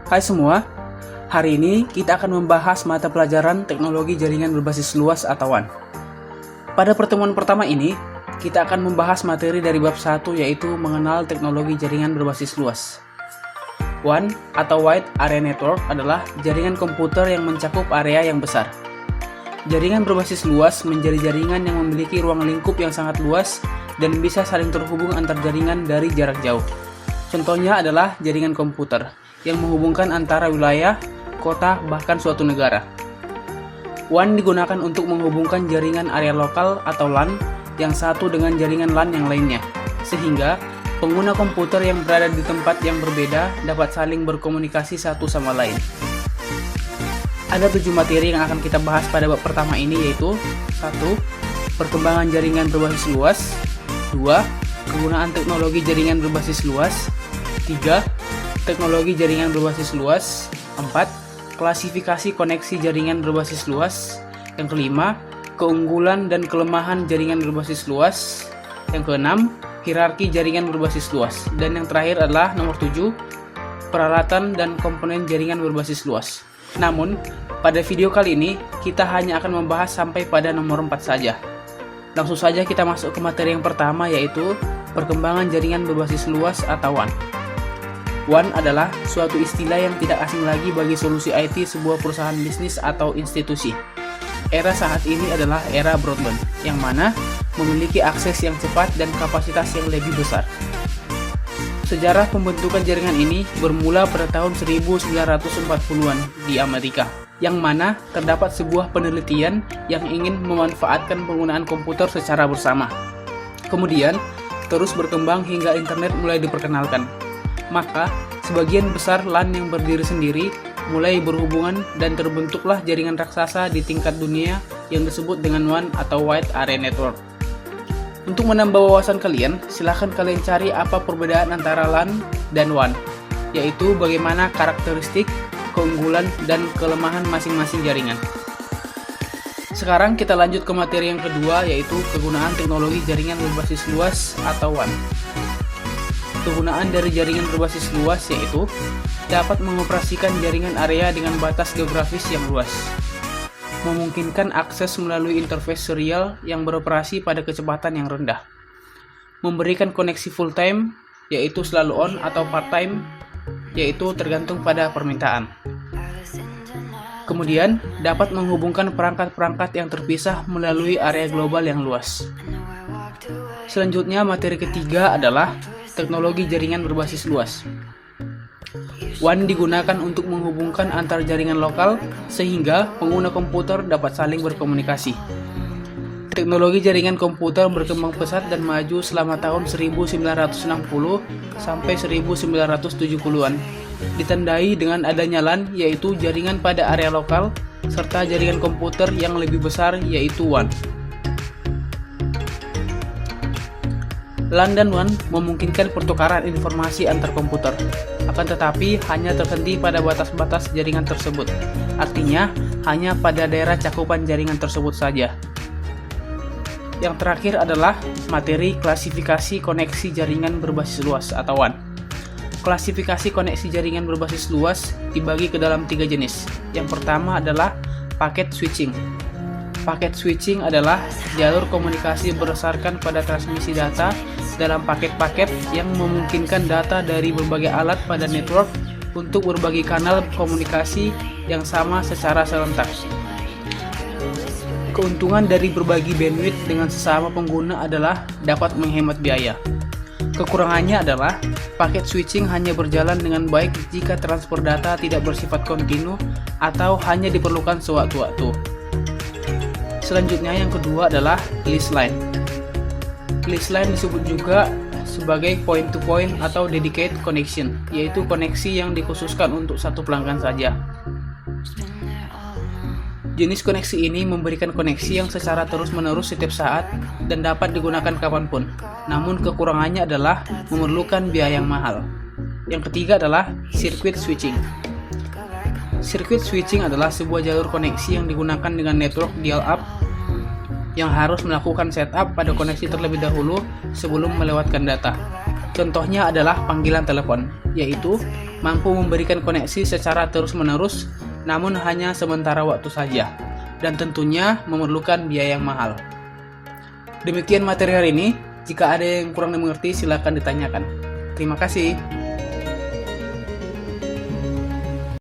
Hai semua, hari ini kita akan membahas mata pelajaran teknologi jaringan berbasis luas atau WAN. Pada pertemuan pertama ini, kita akan membahas materi dari bab 1 yaitu mengenal teknologi jaringan berbasis luas. WAN atau Wide Area Network adalah jaringan komputer yang mencakup area yang besar. Jaringan berbasis luas menjadi jaringan yang memiliki ruang lingkup yang sangat luas dan bisa saling terhubung antar jaringan dari jarak jauh. Contohnya adalah jaringan komputer yang menghubungkan antara wilayah, kota, bahkan suatu negara. WAN digunakan untuk menghubungkan jaringan area lokal atau LAN yang satu dengan jaringan LAN yang lainnya, sehingga pengguna komputer yang berada di tempat yang berbeda dapat saling berkomunikasi satu sama lain. Ada 7 materi yang akan kita bahas pada bab pertama ini yaitu 1. Perkembangan jaringan berbasis luas. 2. Kegunaan teknologi jaringan berbasis luas. 3. Teknologi jaringan berbasis luas. 4. Klasifikasi koneksi jaringan berbasis luas. Yang kelima, keunggulan dan kelemahan jaringan berbasis luas. Yang keenam, hierarki jaringan berbasis luas. Dan yang terakhir adalah nomor 7, peralatan dan komponen jaringan berbasis luas. Namun, pada video kali ini, kita hanya akan membahas sampai pada nomor 4 saja. Langsung saja kita masuk ke materi yang pertama yaitu perkembangan jaringan berbasis luas atau WAN. WAN adalah suatu istilah yang tidak asing lagi bagi solusi IT sebuah perusahaan bisnis atau institusi. Era saat ini adalah era broadband, yang mana memiliki akses yang cepat dan kapasitas yang lebih besar. Sejarah pembentukan jaringan ini bermula pada tahun 1940-an di Amerika, yang mana terdapat sebuah penelitian yang ingin memanfaatkan penggunaan komputer secara bersama. Kemudian, terus berkembang hingga internet mulai diperkenalkan. Maka, sebagian besar LAN yang berdiri sendiri mulai berhubungan dan terbentuklah jaringan raksasa di tingkat dunia yang disebut dengan WAN atau Wide Area Network. Untuk menambah wawasan kalian, silahkan kalian cari apa perbedaan antara LAN dan WAN, yaitu bagaimana karakteristik, keunggulan, dan kelemahan masing-masing jaringan. Sekarang kita lanjut ke materi yang kedua yaitu kegunaan teknologi jaringan berbasis luas atau WAN. Kegunaan dari jaringan berbasis luas yaitu dapat mengoperasikan jaringan area dengan batas geografis yang luas, memungkinkan akses melalui interface serial yang beroperasi pada kecepatan yang rendah, memberikan koneksi full time yaitu selalu on atau part time yaitu tergantung pada permintaan. Kemudian dapat menghubungkan perangkat-perangkat yang terpisah melalui area global yang luas. Selanjutnya materi ketiga adalah teknologi jaringan berbasis luas. WAN digunakan untuk menghubungkan antar jaringan lokal sehingga pengguna komputer dapat saling berkomunikasi. Teknologi jaringan komputer berkembang pesat dan maju selama tahun 1960 sampai 1970-an. Ditandai dengan adanya LAN yaitu jaringan pada area lokal serta jaringan komputer yang lebih besar yaitu WAN. LAN dan WAN memungkinkan pertukaran informasi antar komputer, akan tetapi hanya terhenti pada batas-batas jaringan tersebut. Artinya, hanya pada daerah cakupan jaringan tersebut saja. Yang terakhir adalah materi klasifikasi koneksi jaringan berbasis luas atau WAN. Klasifikasi koneksi jaringan berbasis luas dibagi ke dalam 3 jenis. Yang pertama adalah paket switching. Paket switching adalah jalur komunikasi berdasarkan pada transmisi data dalam paket-paket yang memungkinkan data dari berbagai alat pada network untuk berbagi kanal komunikasi yang sama secara serentak. Keuntungan dari berbagi bandwidth dengan sesama pengguna adalah dapat menghemat biaya. Kekurangannya adalah paket switching hanya berjalan dengan baik jika transfer data tidak bersifat kontinu atau hanya diperlukan sewaktu-waktu. Selanjutnya yang kedua adalah lease line. Lease line disebut juga sebagai point-to-point atau dedicated connection, yaitu koneksi yang dikhususkan untuk satu pelanggan saja. Jenis koneksi ini memberikan koneksi yang secara terus-menerus setiap saat dan dapat digunakan kapanpun. Namun kekurangannya adalah memerlukan biaya yang mahal. Yang ketiga adalah circuit switching. Circuit switching adalah sebuah jalur koneksi yang digunakan dengan network dial-up yang harus melakukan setup pada koneksi terlebih dahulu sebelum melewatkan data. Contohnya adalah panggilan telepon, yaitu mampu memberikan koneksi secara terus-menerus namun hanya sementara waktu saja, dan tentunya memerlukan biaya yang mahal. Demikian materi hari ini. Jika ada yang kurang dimengerti, silakan ditanyakan. Terima kasih.